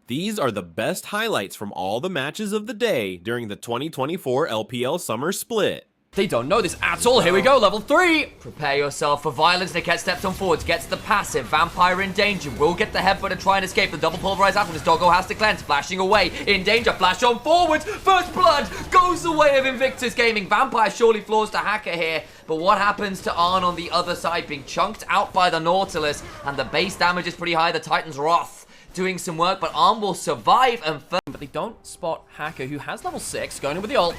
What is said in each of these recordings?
These are the best highlights from all the matches of the day during the 2024 LPL Summer Split. They don't know this at all. Here we go, level 3. Prepare yourself for violence. Niket steps on forwards, gets the passive. Vampire in danger. Will get the headbutt and try and escape. The double pulverize after this. Doggo has to cleanse. Flashing away. In danger. Flash on forwards. First blood goes the way of Invictus Gaming. Vampire surely floors to Hacker here. But what happens to Arn on the other side? Being chunked out by the Nautilus. And the base damage is pretty high. The Titan's Wrath doing some work, but Arn will survive and but they don't spot Hacker, who has level 6, going in with the ult.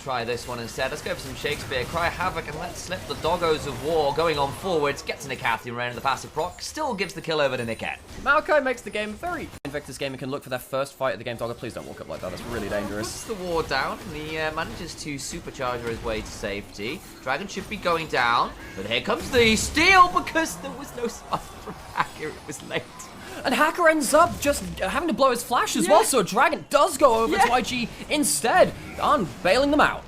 Try this one instead. Let's go for some Shakespeare. Cry Havoc and let's slip the Doggos of War going on forwards. Gets Nicathian Rain in the passive proc. Still gives the kill over to Niket. Maokai makes the game very... Invictus Gaming can look for their first fight of the game. Doggo, please don't walk up like that. That's really dangerous. Puts the ward down and he manages to supercharge his way to safety. Dragon should be going down, but here comes the steal because there was no spot from Hacker. It was late. And Hacker ends up just having to blow his flash as well, so Dragon does go over to YG instead. Arn bailing them out.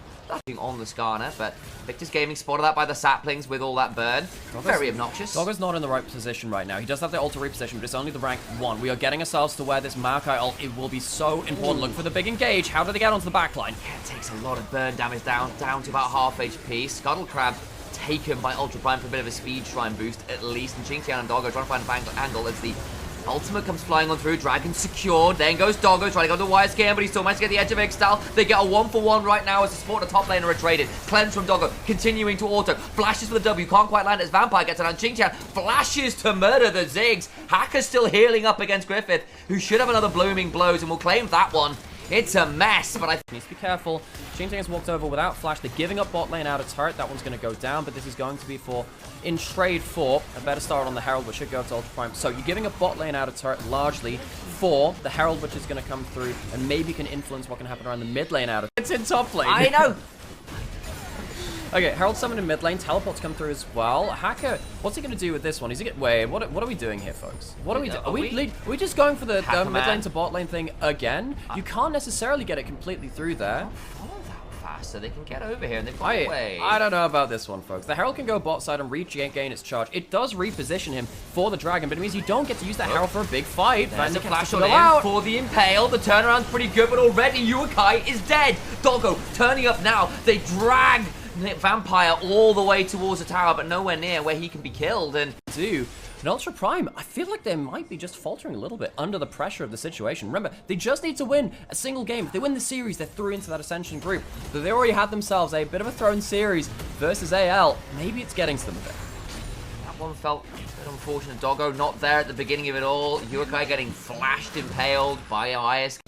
On the Skarner, but Invictus Gaming spotted that by the saplings with all that burn. Very obnoxious. Doggo's not in the right position right now. He does have the ult to reposition, but it's only the rank 1. We are getting ourselves to where this Maokai ult, it will be so important. Look for the big engage. How do they get onto the backline? Yeah, it takes a lot of burn damage down to about half HP. Scuttle Crab taken by Ultra Prime for a bit of a speed shrine boost at least. And Xingqian and Doggo trying to find an angle as the ultimate comes flying on through. Dragon secured. Then goes Doggo trying to go to the wire scam, but he still managed to get the edge of Extal. They get a 1-for-1 right now as the support the top laner are traded. Cleanse from Doggo, continuing to auto. Flashes for the W, can't quite land as Vampire gets it on. Xingqian flashes to murder the Ziggs. Hacker's still healing up against Griffith, who should have another blooming blows and will claim that one. It's a mess, but I need to be careful. Xingqian has walked over without flash. They're giving up bot lane out of turret. That one's going to go down, but this is going to be for in trade for a better start on the Herald, which should go to Ultra Prime. So you're giving up bot lane out of turret largely for the Herald, which is going to come through and maybe can influence what can happen around the mid lane out of. It's in top lane. I know. Okay, Herald summoned in mid lane. Teleports come through as well. Hacker, what's he going to do with this one? Is he get? Wait, what are we doing here, folks? What are we doing? Are we just going for the mid lane to bot lane thing again? You can't necessarily get it completely through there. Follow that fast so they can get over here and they've got away. I don't know about this one, folks. The Herald can go bot side and regain its charge. It does reposition him for the Dragon, but it means you don't get to use that Herald for a big fight. There's a flash on in for the Impale. The turnaround's pretty good, but already Yukai is dead. Doggo turning up now. They drag Vampire all the way towards the tower, but nowhere near where he can be killed. And an Ultra Prime, I feel like they might be just faltering a little bit under the pressure of the situation. Remember, they just need to win a single game. If they win the series, they're through into that Ascension group. But they already had themselves a bit of a thrown series versus AL. Maybe it's getting to them a bit. That one felt a bit unfortunate. Doggo not there at the beginning of it all. Yukai getting flashed, impaled by IS.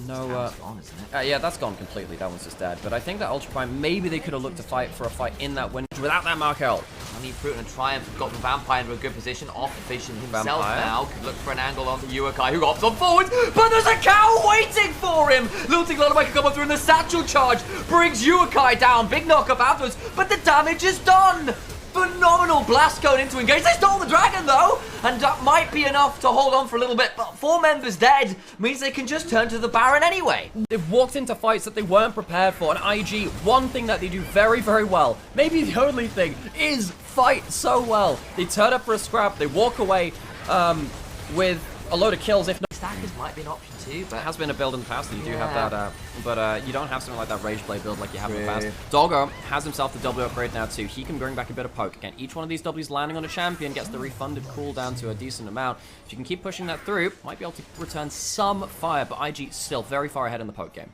No, gone, isn't it? Yeah, that's gone completely. That one's just dead. But I think that Ultra Prime, maybe they could have looked to fight for a fight in that window without that Markel. Honey Fruit and Triumph have got the Vampire into a good position. Off Vision himself now. Could look for an angle onto Yukai, who opts on forwards. But there's a cow waiting for him. Lilting Lullaby can come up through, and the satchel charge brings Yukai down. Big knock-up afterwards, but the damage is done. Phenomenal blast going into engage. They stole the Dragon though, and that might be enough to hold on for a little bit, but 4 members dead means they can just turn to the Baron anyway. They've walked into fights that they weren't prepared for, and IG, one thing that they do very, very well, maybe the only thing, is fight so well. They turn up for a scrap, they walk away with a load of kills, if not. Stackers might be an option too, but it has been a build in the past, and you do have that, but you don't have something like that Rage Blade build like you have in the past. Doggo has himself the W upgrade now too. He can bring back a bit of poke. Again, each one of these Ws landing on a champion gets the refunded cooldown to a decent amount. If you can keep pushing that through, might be able to return some fire, but IG still very far ahead in the poke game.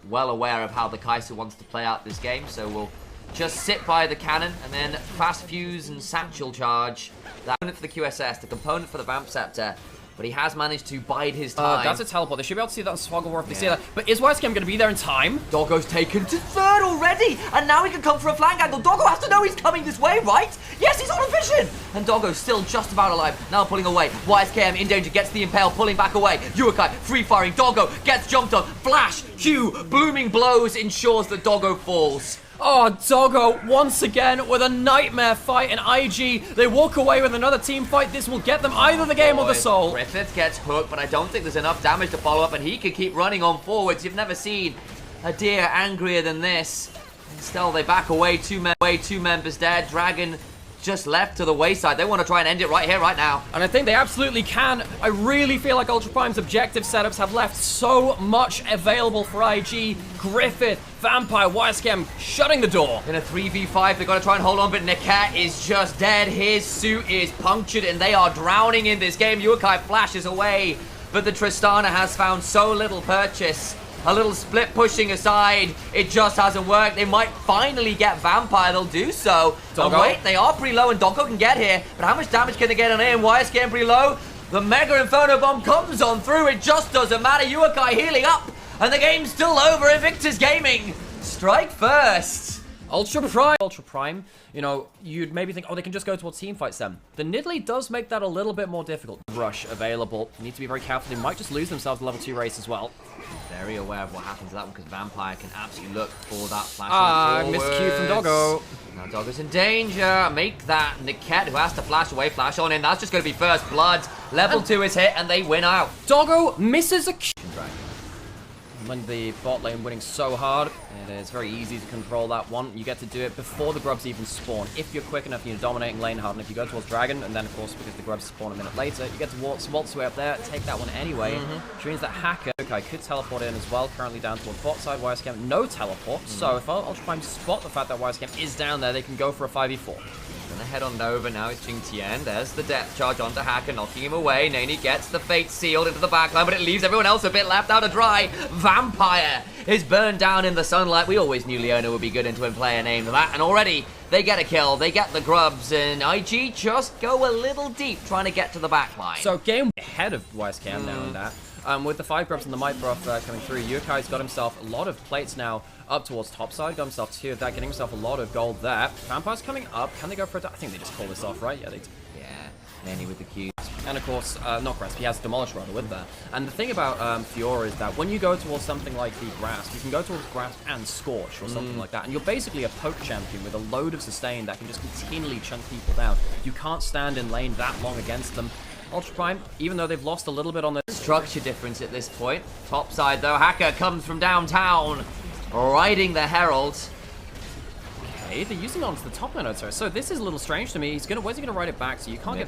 Well aware of how the Kai'Sa wants to play out this game, so we'll just sit by the cannon and then fast fuse and satchel charge. The component for the QSS, the component for the Vamp Scepter. But he has managed to bide his time. That's a teleport. They should be able to see that on Swaggle War if they see that. But is Weiscam going to be there in time? Doggo's taken to 3rd already. And now he can come for a flank angle. Doggo has to know he's coming this way, right? Yes, he's on a vision. And Doggo's still just about alive. Now pulling away. YSKM in danger. Gets the Impale. Pulling back away. Yukai free firing. Doggo gets jumped on. Flash. Q. Blooming blows ensures that Doggo falls. Oh, Doggo once again with a nightmare fight, and IG, they walk away with another team fight. This will get them either the game or the soul. Griffith gets hooked, but I don't think there's enough damage to follow up, and he can keep running on forwards. You've never seen a deer angrier than this. And still, they back away, two members dead. Dragon just left to the wayside. They want to try and end it right here, right now. And I think they absolutely can. I really feel like Ultra Prime's objective setups have left so much available for IG. Griffith, Vampire, YSCam shutting the door. In a 3v5, they've got to try and hold on, but Niket is just dead. His suit is punctured, and they are drowning in this game. Yukai flashes away, but the Tristana has found so little purchase. A little split pushing aside. It just hasn't worked. They might finally get Vampire. They'll do so. Doggo. And wait, they are pretty low, and Doggo can get here. But how much damage can they get on him? YSCam pretty low. The Mega Inferno Bomb comes on through. It just doesn't matter. Yukai healing up. And the game's still over. Invictus Gaming strike first. Ultra Prime, you know, you'd maybe think, oh, they can just go towards team fights then. The Nidalee does make that a little bit more difficult. Rush available. You need to be very careful. They might just lose themselves in level 2 race as well. Very aware of what happens to that one because Vampire can absolutely look for that flash. Miscue from Doggo. Now Doggo's in danger. Make that Niket, who has to flash away, flash on in. That's just going to be first blood. Level 2 is hit and they win out. Doggo misses a Q. When the bot lane winning so hard, it is very easy to control that one. You get to do it before the grubs even spawn. If you're quick enough, you're dominating lane hard. And if you go towards Dragon, and then of course because the grubs spawn a minute later, you get to waltz way up there, take that one anyway. Which means that Hacker could teleport in as well. Currently down towards bot side, YSCam no teleport. So if Ultra Prime spot the fact that YSCam is down there, they can go for a 5v4. Gonna head on over now is Jing Tian. There's the depth charge onto Hacker, knocking him away. Nani gets the fate sealed into the backline, but it leaves everyone else a bit left out to dry. Vampire is burned down in the sunlight. We always knew Leona would be good into a player named that, and already they get a kill, they get the grubs, and IG just go a little deep trying to get to the backline. So game ahead of YSCam now in that. With the 5 grubs and the Might Broth coming through, Yukai's got himself a lot of plates now up towards topside. Got himself 2 of that, getting himself a lot of gold there. Vampire's coming up. Can they go for it? I think they just call this off, right? Yeah, they do. Yeah, Nani with the Q. And of course, not Grasp, he has Demolish Rudder with that. And the thing about Fiora is that when you go towards something like the Grasp, you can go towards Grasp and Scorch or something like that. And you're basically a poke champion with a load of sustain that can just continually chunk people down. You can't stand in lane that long against them. Ultra Prime, even though they've lost a little bit on the structure difference at this point. Top side though, Hacker comes from downtown, riding the Herald. Okay, they're using it onto the top lane, I'd say. So this is a little strange to me. Where's he gonna ride it back? So you can't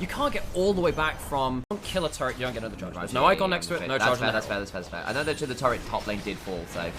you can't get all the way back from kill a turret. You don't get another charge. There's no icon next to it. No charge. That's fair. I know that the turret top lane did fall, so.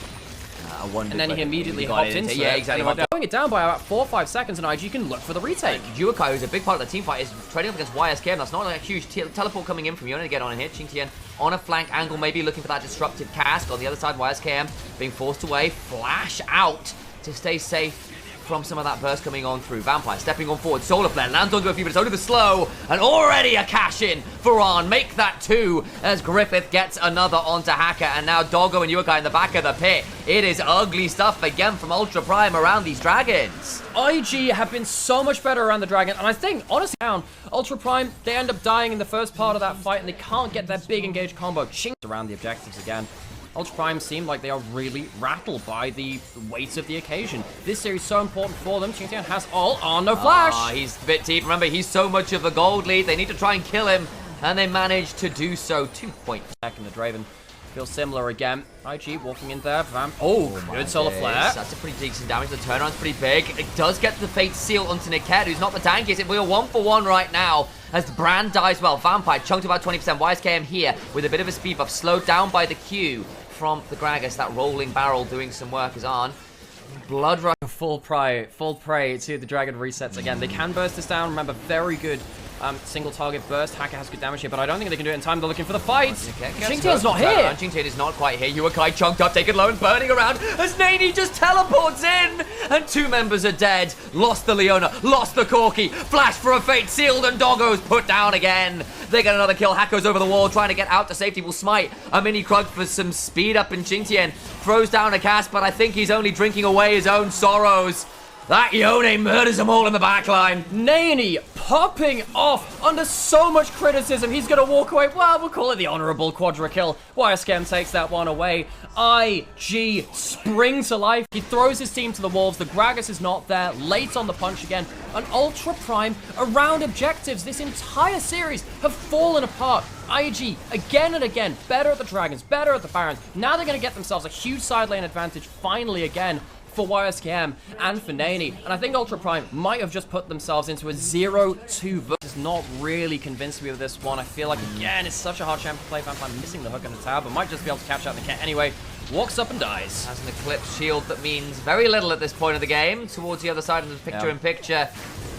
I wondered. And then he immediately hopped into it. Yeah, exactly. Going it down by about 4 or 5 seconds, and IG can look for the retake. Yukai, who's a big part of the team fight, is trading up against YSCam. That's not like a huge teleport coming in from Yona to get on in here. Jing Tian on a flank angle, maybe looking for that disruptive cast. On the other side, YSCam being forced away. Flash out to stay safe from some of that burst coming on through. Vampire stepping on forward. Solar Flare lands onto a few, but it's only the slow. And already a cash in for On. Make that 2 as Griffith gets another onto Hacker. And now Doggo and Yukai in the back of the pit. It is ugly stuff again from Ultra Prime around these dragons. IG have been so much better around the dragon. And I think, honestly, down Ultra Prime, they end up dying in the first part of that fight. And they can't get that big engaged combo. Ching around the objectives again. Ultra Prime seem like they are really rattled by the weight of the occasion. This series is so important for them. Jing Tian has all on, no flash. He's a bit deep. Remember, he's so much of a gold lead. They need to try and kill him, and they manage to do so. 2 points. Back in the Draven. Feels similar again. IG walking in there. Good solar flare. That's a pretty decent damage. The turnaround's pretty big. It does get the fate seal onto Niket, who's not the tankiest. We're 1-for-1 right now as Brand dies well. Vampire chunked about 20%. YSKM here with a bit of a speed buff, slowed down by the Q from the Gragas. That rolling barrel doing some work is on. Blood Rush. Full prey to the Dragon resets again. They can burst this down. Remember, very good single target burst. Hacker has good damage here, but I don't think they can do it in time. They're looking for the fight. Jing Tian's not here. Jing Tian is not quite here. Yukai chunked up, taken low and burning around as Nani just teleports in. And 2 members are dead. Lost the Leona, lost the Corki. Flash for a fate sealed and Doggo's put down again. They get another kill. Hacker's over the wall trying to get out to safety. Will smite a mini Krug for some speed up, and Jing Tian throws down a cast, but I think he's only drinking away his own sorrows. That Yone murders them all in the backline. Nani popping off under so much criticism. He's going to walk away. Well, we'll call it the honorable quadra kill. YSCam takes that one away. IG spring to life. He throws his team to the wolves. The Gragas is not there. Late on the punch again. And Ultra Prime around objectives this entire series have fallen apart. IG again and again, better at the Dragons, better at the Barons. Now they're going to get themselves a huge side lane advantage finally again. for YSKM and for Nani. And I think Ultra Prime might have just put themselves into a 0-2 versus not really convinced me of this one. I feel like, again, it's such a hard champ to play. Vampire missing the hook in the tower, but might just be able to catch out the cat anyway. Walks up and dies. Has an Eclipse shield that means very little at this point of the game. Towards the other side of the picture-in-picture.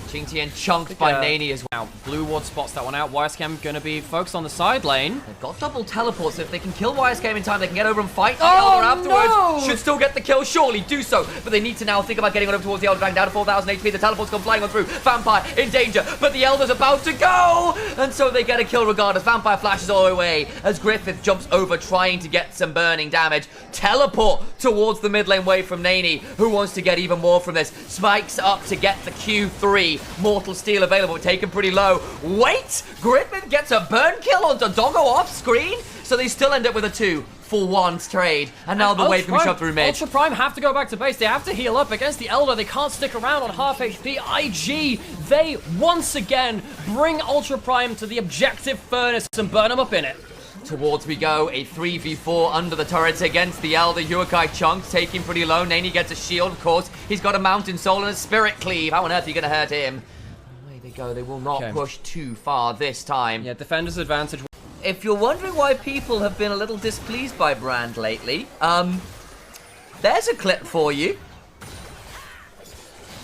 Qingtian chunked by Nani as well. Blue Ward spots that one out. YSKM going to be focused on the side lane. They've got double teleports, so if they can kill YSKM in time, they can get over and fight the Elder afterwards. No! Should still get the kill, surely do so. But they need to now think about getting on over towards the Elder Dragon, down to 4,000 HP. The teleports come flying on through. Vampire in danger, but the Elder's about to go! And so they get a kill regardless. Vampire flashes all the way as Griffith jumps over, trying to get some burning damage. Teleport towards the mid lane wave from Nani, who wants to get even more from this. Spikes up to get the Q3. Mortal Steel available, taken pretty low. Wait! Griffith gets a burn kill onto Doggo off screen, so they still end up with a 2-for-1 trade. And now the wave can be shoved through mid. Ultra Prime have to go back to base. They have to heal up against the Elder. They can't stick around on half HP. IG, they once again bring Ultra Prime to the objective furnace and burn them up in it. Towards we go, a 3v4 under the turrets against the Elder. Yukai chunks, taking pretty low. Nani gets a shield, of course. He's got a Mountain Soul and a Spirit Cleave. How on earth are you going to hurt him? Away they go. They will not push too far this time. Yeah, defender's advantage. If you're wondering why people have been a little displeased by Brand lately, there's a clip for you.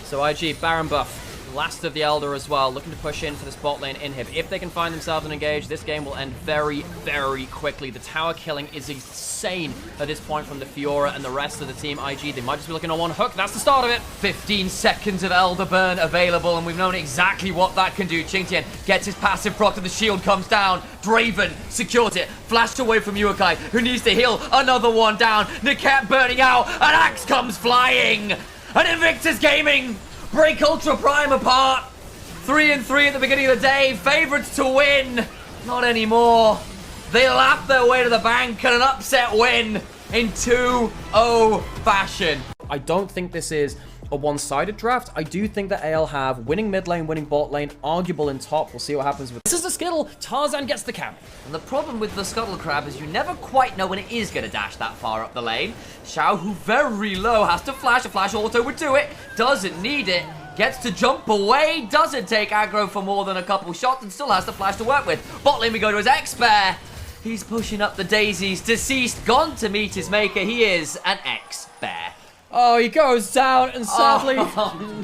So IG, Baron buff. Last of the Elder as well, looking to push in for the spot lane inhib. If they can find themselves and engage, this game will end very, very quickly. The tower killing is insane at this point from the Fiora and the rest of the team. IG, they might just be looking on one hook. That's the start of it. 15 seconds of Elder Burn available, and we've known exactly what that can do. Qingtian gets his passive proc, and the shield comes down. Draven secures it, flashed away from Yukai, who needs to heal. Another one down. Niket burning out. An axe comes flying. And Invictus Gaming break Ultra Prime apart. 3-3 at the beginning of the day. Favorites to win. Not anymore. They laugh their way to the bank and an upset win in 2-0 fashion. I don't think this is a one-sided draft. I do think that AL have winning mid lane, winning bot lane, arguable in top. We'll see what happens with this. Is the Skittle. Tarzan gets the camp. And the problem with the Scuttle Crab is you never quite know when it is going to dash that far up the lane. Xiao, who very low, has to flash. A flash auto would do it. Doesn't need it. Gets to jump away. Doesn't take aggro for more than a couple shots and still has the flash to work with. Bot lane we go to his X-Bear. He's pushing up the daisies. Deceased, gone to meet his maker. He is an X-Bear. Oh, he goes down, and sadly,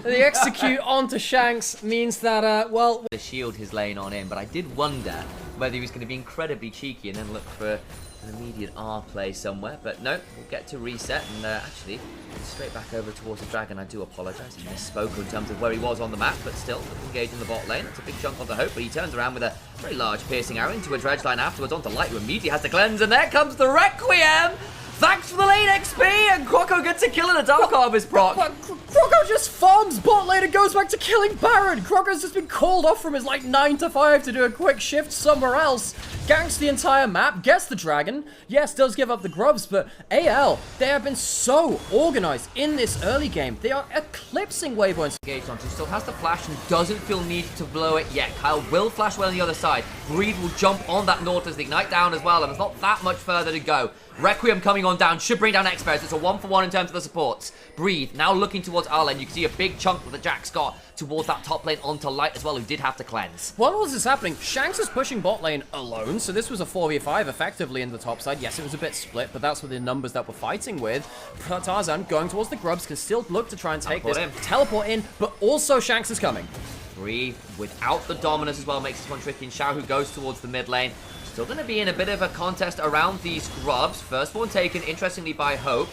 the execute onto Shanks means that, well... The shield his lane on in, but I did wonder whether he was going to be incredibly cheeky and then look for an immediate R play somewhere. But no, we'll get to reset and actually straight back over towards the Dragon. I do apologise, he misspoke in terms of where he was on the map, but still engaged in the bot lane. It's a big chunk of the hope, but he turns around with a very large piercing arrow into a dredge line afterwards onto Light, who immediately has to cleanse, and there comes the Requiem! Thanks for the late XP, and Croco gets a kill in a Dark Harvest proc. Croco just farms bot lane and goes back to killing Baron. Croco's just been called off from his, 9 to 5 to do a quick shift somewhere else. Ganks the entire map, gets the Dragon. Yes, does give up the grubs, but AL, they have been so organized in this early game. They are eclipsing Weibo and Engaged onto, still has the flash and doesn't feel needed to blow it yet. Kyle will flash well on the other side. Breathe will jump on that Nautilus, the Ignite down as well, and there's not that much further to go. Requiem coming on down, should bring down X-Bears. It's a 1-for-1 in terms of the supports. Breathe, now looking towards our lane. You can see a big chunk that the Jack's got towards that top lane onto Light as well, who did have to cleanse. While was this happening, Shanks is pushing bot lane alone, so this was a 4v5 effectively in the top side. Yes, it was a bit split, but that's with the numbers that we're fighting with. Tarzan going towards the grubs, can still look to try and take this. Teleport in, but also Shanks is coming. Breathe without the Dominus as well makes this one tricky, and Xiao, who goes towards the mid lane. Still going to be in a bit of a contest around these grubs. First one taken, interestingly, by Hope.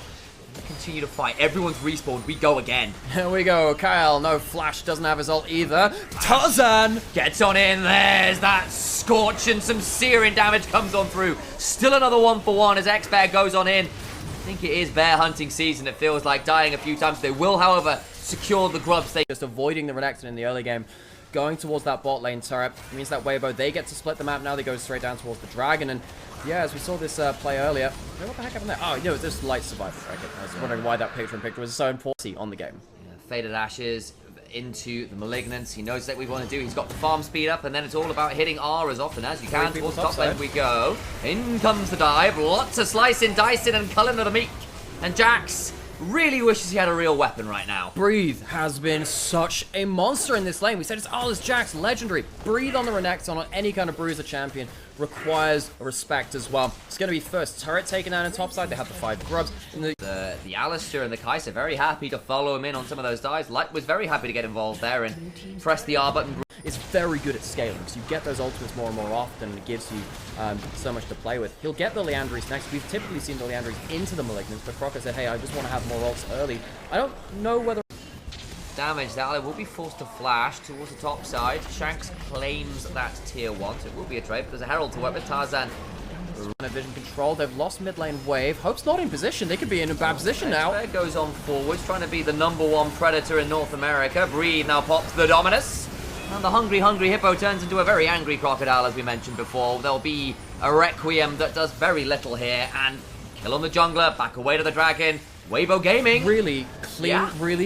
We continue to fight. Everyone's respawned. We go again. Here we go. Kyle, no flash, doesn't have his ult either. Tarzan gets on in. There's that scorch and some searing damage comes on through. Still another 1-for-1 as X-Bear goes on in. I think it is bear hunting season. It feels like dying a few times. They will, however, secure the grubs. They just avoiding the Renekton in the early game. Going towards that bot lane turret means that Weibo, they get to split the map. Now they go straight down towards the Dragon. And yeah, as we saw this play earlier, what the heck happened there? Oh, no, this Light survived the Dragon. I was wondering why that picture-in-picture was so important on the game. Yeah, Faded Ashes into the Malignance. He knows that we want to do. He's got the farm speed up, and then it's all about hitting R as often as you can. Towards top lane we go. In comes the dive. Lots of slicing, dicing, and culling of the meat. And Jax really wishes he had a real weapon right now. Breathe has been such a monster in this lane. We said it's Alice Jack's legendary. Breathe on the Renekton on any kind of bruiser champion requires respect as well. It's going to be first turret taken down in topside. They have the 5 grubs. And The Alistair and the Kai'Sa very happy to follow him in on some of those dives. Light was very happy to get involved there and press the R button. It's very good at scaling, so you get those ultimates more and more often, and it gives you so much to play with. He'll get the Leandries next. We've typically seen the Leandries into the Malignants, but Crocker said, hey, I just want to have more ults early. I don't know whether... Damage, that will be forced to flash towards the top side. Shanks claims that tier 1, so it will be a trade, but there's a Herald to work with. Tarzan. Vision control. They've lost mid lane wave. Hope's not in position. They could be in a bad position now. Expert goes on forwards, trying to be the #1 predator in North America. Breathe now pops the Dominus. And the hungry hippo turns into a very angry crocodile, as we mentioned before. There'll be a Requiem that does very little here, and kill on the jungler, back away to the dragon. Weibo Gaming. Really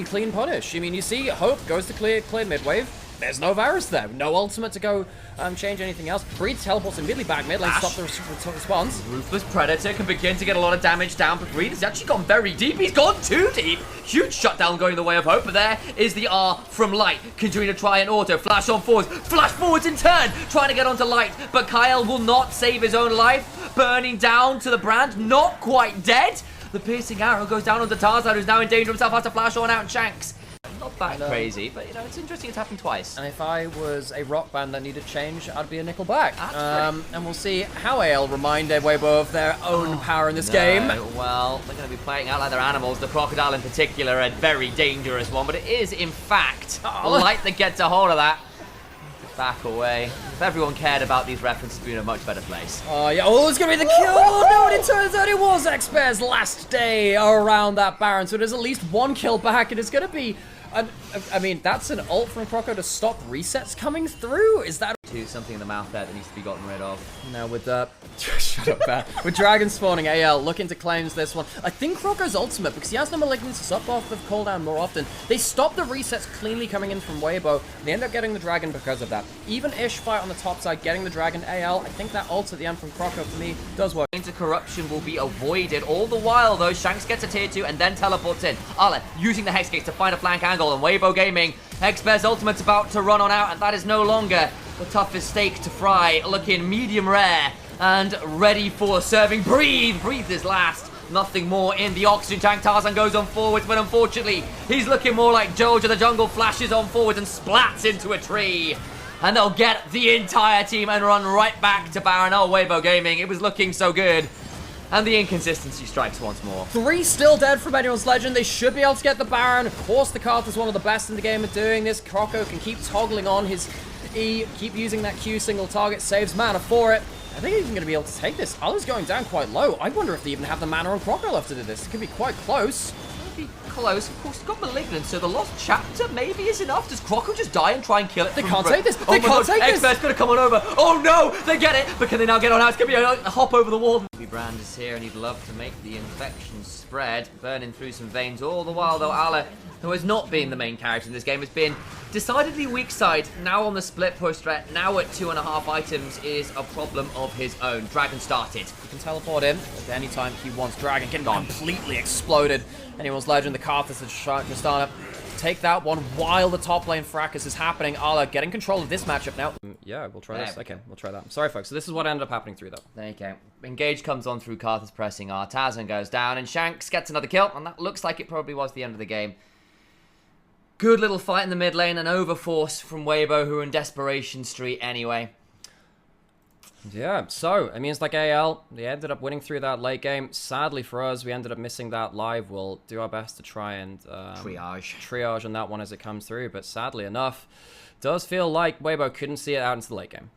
clean punish. I mean, you see Hope goes to clear mid wave. There's no virus there. No ultimate to go change anything else. Breathe teleports immediately back mid lane, stop the response. Ruthless Predator can begin to get a lot of damage down, but Breathe has actually gone very deep. He's gone too deep. Huge shutdown going the way of Hope, but there is the R from Light. Continuing to try and auto. Flash on forwards. Flash forwards in turn. Trying to get onto Light, but Kyle will not save his own life. Burning down to the brand. Not quite dead. The piercing arrow goes down onto Tarzan, who's now in danger himself. Has to flash on out and Shanks. Not that crazy, but you know, it's interesting it's happened twice. And if I was a rock band that needed change, I'd be a Nickelback. And we'll see how AL remind Weibo of their own power in this game. Well, they're going to be playing out like they're animals. The crocodile in particular, a very dangerous one, but it is, in fact, Light that gets a hold of that. Back away. If everyone cared about these references, we'd be in a much better place. Oh, yeah. Oh, it's going to be the kill. Oh, no, and it turns out it was Expert's last day around that Baron. So there's at least 1 kill back, and it's going to be... I mean, that's an ult from Croco to stop resets coming through. Is that something in the mouth there that needs to be gotten rid of? Now with shut up, man. With Dragon spawning, AL looking to claim this one. I think Croco's ultimate, because he has the Malignance up off of cooldown more often. They stop the resets cleanly coming in from Weibo. They end up getting the Dragon because of that. Even Ish fight on the top side, getting the Dragon. AL, I think that ult at the end from Croco for me does work. Into corruption will be avoided. All the while, though, Shanks gets a tier 2 and then teleports in. Ale using the Hex Gates to find a flank angle, and Weibo Gaming, Expert's ultimate's about to run on out, and that is no longer the toughest steak to fry. Looking medium rare and ready for serving. Breathe is last. Nothing more in the oxygen tank. Tarzan goes on forwards, but unfortunately, he's looking more like Jojo the Jungle. Flashes on forwards and splats into a tree. And they'll get the entire team and run right back to Baron. Oh, Weibo Gaming, it was looking so good. And the inconsistency strikes once more. 3 still dead from anyone's legend. They should be able to get the Baron. Of course, the Karth is one of the best in the game at doing this. Croco can keep toggling on his E, keep using that Q single target, saves mana for it. I think he's even going to be able to take this. Ala's going down quite low. I wonder if they even have the mana on Croco left to do this. It could be quite close. Be close. Of course, he's got Malignant, so the lost chapter maybe is enough. Does Croco just die and try and kill it? They can't take this. They can't take this. Expert's gonna come on over. Oh no, they get it. But can they now get on out? It's gonna be a hop over the wall. Brand is here, and he'd love to make the infection spread, burning through some veins. All the while, though, Ale, who has not been the main character in this game, has been decidedly weak side. Now on the split push threat, now at 2.5 items, is a problem of his own. Dragon started. He can teleport in at any time he wants. Dragon getting completely exploded. Anyone's legend, the Karth is trying to take that one while the top lane fracas is happening. Ala getting control of this matchup now. Yeah, we'll try this. Okay, we'll try that. Sorry, folks. So this is what ended up happening through, though. There you go. Engage comes on through Karth is pressing R. Tarzan goes down, and Shanks gets another kill, and that looks like it probably was the end of the game. Good little fight in the mid lane, and overforce from Weibo, who are in desperation street anyway. Yeah, so it means like AL, they ended up winning through that late game. Sadly for us, we ended up missing that live. We'll do our best to try and triage on that one as it comes through, but sadly enough, does feel like Weibo couldn't see it out into the late game.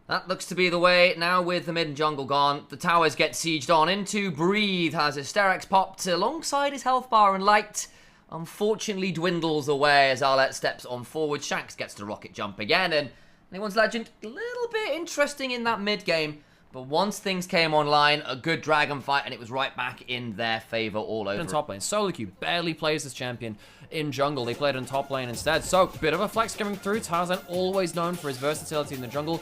That looks to be the way. Now with the mid and jungle gone, the towers get sieged on into. Breathe has Hysterix popped alongside his health bar, and Light unfortunately dwindles away as Arlette steps on forward. Shanks gets to rocket jump again, and anyone's legend, a little bit interesting in that mid game, but once things came online, a good dragon fight, and it was right back in their favor all over. In top lane, Solo Q barely plays this champion in jungle. They played in top lane instead, so bit of a flex coming through. Tarzan always known for his versatility in the jungle.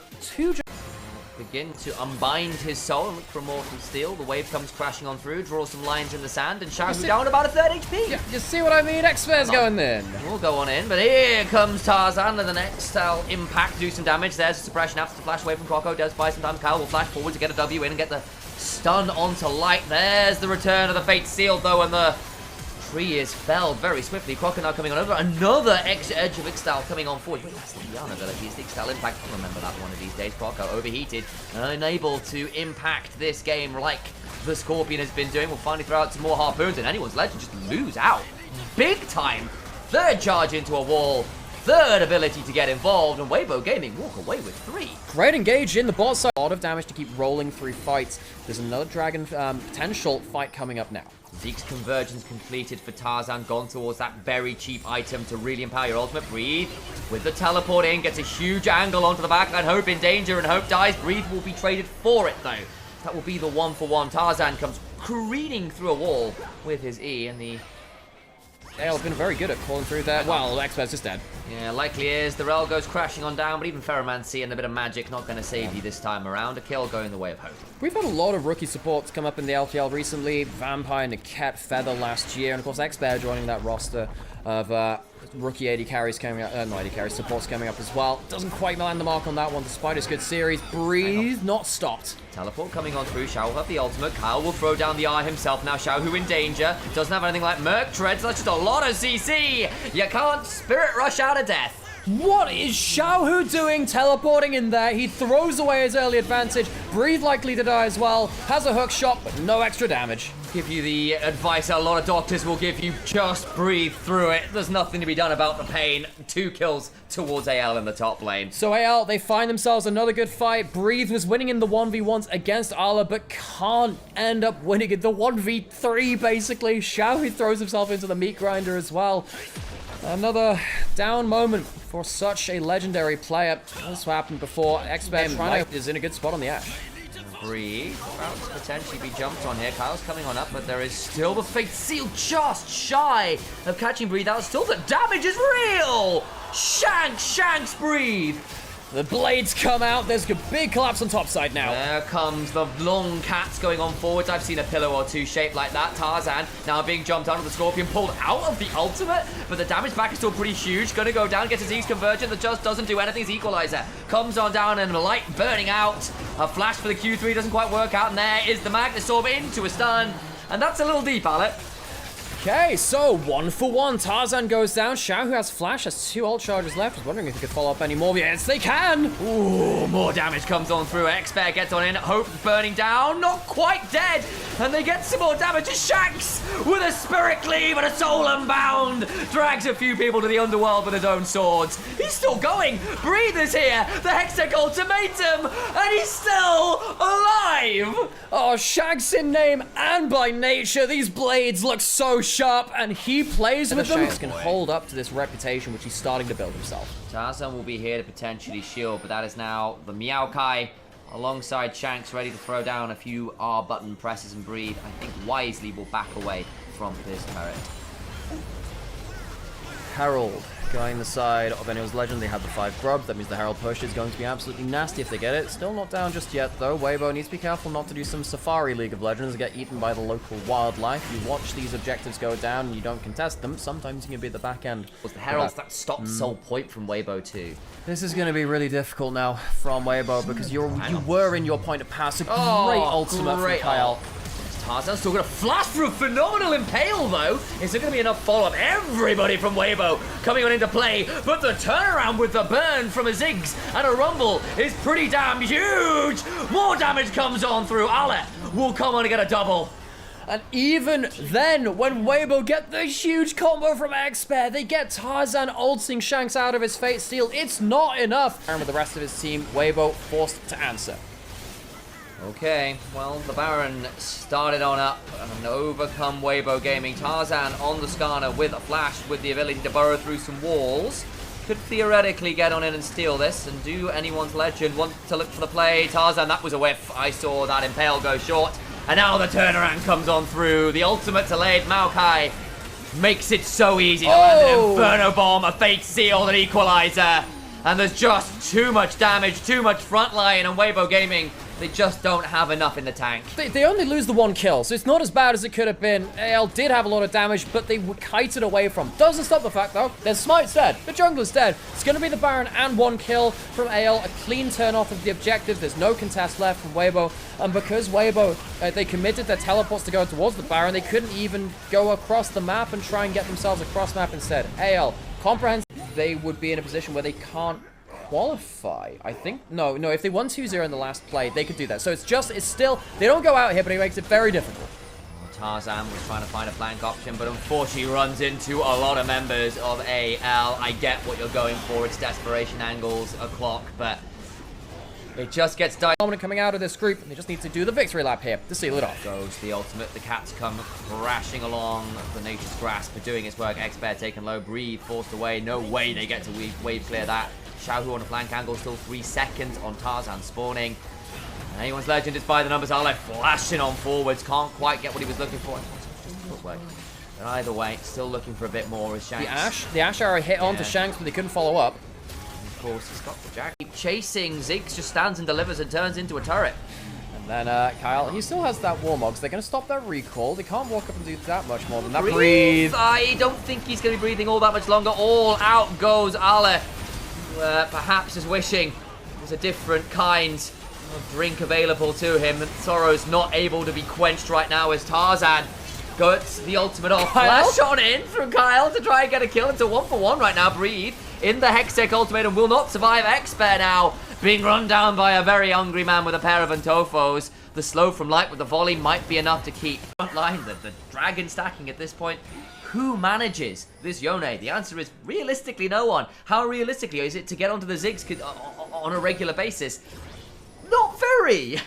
begin to unbind his soul and look for Immortal Steel. The wave comes crashing on through, draws some lines in the sand, and Xiao down about a third HP. Yeah, you see what I mean? Expert's going in. We'll go on in, but here comes Tarzan and the next impact to do some damage. There's a suppression after the flash away from Croco. Does buy some time. Kyle will flash forward to get a W in and get the stun onto Light. There's the return of the Fate Sealed though, and the tree is felled very swiftly. Crocodile coming on over. Another extra edge of Ixtal coming on forward. Wait, that's the Diana ability. It's the Ixtal impact. I'll remember that one of these days. Croco overheated and unable to impact this game like the Scorpion has been doing. We'll finally throw out some more harpoons and anyone's legend just lose out. Big time. Third charge into a wall. Third ability to get involved, and Weibo Gaming walk away with 3. Great engage in the bot side. A lot of damage to keep rolling through fights. There's another dragon potential fight coming up now. Zeke's convergence completed for Tarzan, gone towards that very cheap item to really empower your ultimate. Breathe with the teleport in, gets a huge angle onto the backline. Hope in danger and Hope dies. Breathe will be traded for it though. That will be the 1-for-1. Tarzan comes careening through a wall with his E, and the Dale's been very good at calling through that. Well, Expert's just dead. Yeah, likely is. The Rel goes crashing on down, but even Ferromancy and a bit of magic not going to save you this time around. A kill going the way of Hope. We've had a lot of rookie supports come up in the LPL recently. Vampire, Niket, Feather last year, and of course Expert joining that roster of rookie AD carries coming up, not AD carries, supports coming up as well. Doesn't quite land the mark on that one despite his good series. Breathe, not stopped. Teleport coming on through. Xiao will have the ultimate. Kyle will throw down the eye himself now. Xiao who in danger. Doesn't have anything like Merc Treads. That's just a lot of CC. You can't Spirit Rush out of death. What is Xiaohu doing teleporting in there? He throws away his early advantage. Breathe likely to die as well. Has a hook shot, but no extra damage. Give you the advice a lot of doctors will give you. Just breathe through it. There's nothing to be done about the pain. 2 kills towards AL in the top lane. So AL, they find themselves another good fight. Breathe was winning in the 1v1s against Ala, but can't end up winning in the 1v3, basically. Xiaohu throws himself into the meat grinder as well. Another down moment for such a legendary player. This happened before. Expert is in a good spot on the Ashe. Breathe. About to potentially be jumped on here. Kyle's coming on up, but there is still the Fate Seal just shy of catching Breathe out. Still the damage is real! Shanks Breathe! The blades come out. There's a big collapse on top side now. There comes the long cats going on forwards. I've seen a pillow or two shaped like that. Tarzan now being jumped out of the Scorpion, pulled out of the ultimate, but the damage back is still pretty huge. Gonna go down, gets his E's convergent that just doesn't do anything. His equalizer comes on down and the light burning out. A flash for the Q3 doesn't quite work out, and there is the Magnus Orb into a stun. And that's a little deep, Alec. Okay, so 1-for-1. Tarzan goes down. Xiao, who has flash, has 2 ult charges left. I was wondering if he could follow up any more. Yes, they can. Ooh, more damage comes on through. Expert gets on in. Hope burning down. Not quite dead. And they get some more damage. Shanks with a Spirit Cleave and a Soul Unbound. Drags a few people to the underworld with his own swords. He's still going. Breathe is here. The Hextech Ultimatum. And he's still alive. Oh, Shanks in name and by nature. These blades look so sharp, and he plays with them. Shanks can hold up to this reputation, which he's starting to build himself. Tarzan will be here to potentially shield, but that is now the Meowkai alongside Shanks, ready to throw down a few R button presses and Breathe. I think wisely will back away from this turret. Herald going the side of anyone's legend. They have the 5 grub. That means the Herald push is going to be absolutely nasty if they get it. Still not down just yet, though. Weibo needs to be careful not to do some Safari League of Legends and get eaten by the local wildlife. You watch these objectives go down and you don't contest them. Sometimes you can be at the back end. Was the Herald's that stop soul point from Weibo too? This is going to be really difficult now from Weibo because you were in your point of pass. A great ultimate from Kyle. Tarzan's still going to flash through a phenomenal impale, though. Is there going to be enough follow-up? Everybody from Weibo coming on into play, but the turnaround with the burn from a Ziggs and a Rumble is pretty damn huge. More damage comes on through. Ale will come on to get a double. And even then, when Weibo get the huge combo from Expert, they get Tarzan ulting Shanks out of his Fate Steel. It's not enough. And with the rest of his team, Weibo forced to answer. Okay, well, the Baron started on up and overcome Weibo Gaming. Tarzan on the Skarner with a flash with the ability to burrow through some walls. Could theoretically get on in and steal this, and do anyone's legend want to look for the play? Tarzan, that was a whiff. I saw that impale go short. And now the turnaround comes on through. The ultimate delayed Maokai makes it so easy to land an Inferno Bomb, a Fate Seal, an Equalizer. and there's just too much damage, too much frontline, and Weibo Gaming, they just don't have enough in the tank. They only lose the 1 kill, so it's not as bad as it could have been. AL did have a lot of damage, but they were kited away from. Doesn't stop the fact, though, their Smite's dead, the jungler's dead. It's going to be the Baron and 1 kill from AL, a clean turn off of the objective. There's no contest left from Weibo, and because Weibo, they committed their teleports to go towards the Baron, they couldn't even go across the map and try and get themselves across map instead. AL, comprehensive, they would be in a position where they can't qualify. I think, no, if they won 2-0 in the last play, they could do that. So it's still, they don't go out here, but it makes it very difficult. Tarzan was trying to find a flank option, but unfortunately runs into a lot of members of AL. I get what you're going for. It's desperation angles, a clock, but it just gets dominant coming out of this group, and they just need to do the victory lap here to seal it off. Goes the ultimate. The cats come crashing along. The Nature's Grasp are doing its work. Expert taken low. Breathe forced away. No way they get to wave clear that. Xiaohu on a flank angle, still 3 seconds on Tarzan spawning. And anyone's legend is by the numbers. Ale flashing on forwards. Can't quite get what he was looking for. But either way, still looking for a bit more as Shanks. The Ash arrow hit onto Shanks, but they couldn't follow up. Of course, he's got the Jack. Keep chasing. Ziggs just stands and delivers and turns into a turret. And then Kyle, he still has that Warmog, so they're going to stop that recall. They can't walk up and do that much more than that. Breathe. I don't think he's going to be breathing all that much longer. All out goes Ale. Perhaps is wishing there's a different kind of drink available to him. Sorrow's not able to be quenched right now as Tarzan gets the ultimate off. Flash on in from Kyle to try and get a kill. It's a 1-for-1 right now. Breathe in the Hextech ultimate and will not survive. Expert now being run down by a very hungry man with a pair of Antofos. The slow from Light with the volley might be enough to keep front line. The dragon stacking at this point. Who manages this Yone? The answer is realistically no one. How realistically is it to get onto the Ziggs on a regular basis? Not very.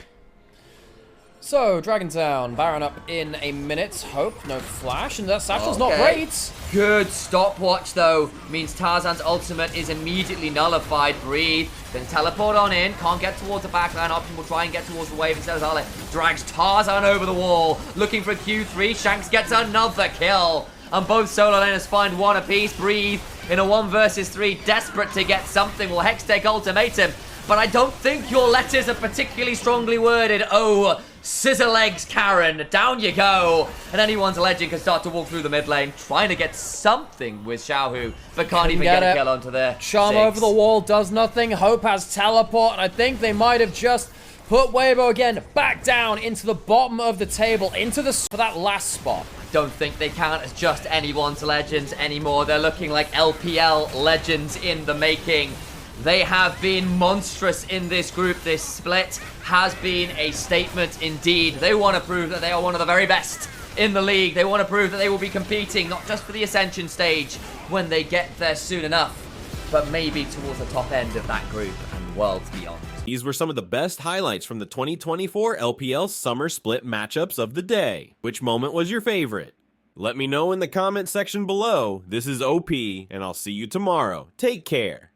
So, Dragon Town, Baron up in a minute. Hope, no flash, and that Satchel's not great. Good stopwatch, though. Means Tarzan's ultimate is immediately nullified. Breathe. Then teleport on in. Can't get towards the backline option. Will try and get towards the wave instead of Ale. Drags Tarzan over the wall. Looking for a Q3. Shanks gets another kill. And both solo laners find 1 apiece. Breathe in a 1 versus 3. Desperate to get something. Will Hextech ultimatum. But I don't think your letters are particularly strongly worded. Oh, scissor legs, Karen. Down you go. And anyone's legend can start to walk through the mid lane, trying to get something with Xiaohu, but can't even get a kill onto there. Charm over the wall does nothing. Hope has teleport, and I think they might have just put Weibo again back down into the bottom of the table, into the for that last spot. Don't think they count as just anyone's legends anymore. They're looking like LPL legends in the making. They have been monstrous in this group. This split has been a statement indeed. They want to prove that they are one of the very best in the league. They want to prove that they will be competing, not just for the Ascension stage when they get there soon enough, but maybe towards the top end of that group and worlds beyond. These were some of the best highlights from the 2024 LPL Summer Split matchups of the day. Which moment was your favorite? Let me know in the comment section below. This is OP, and I'll see you tomorrow. Take care.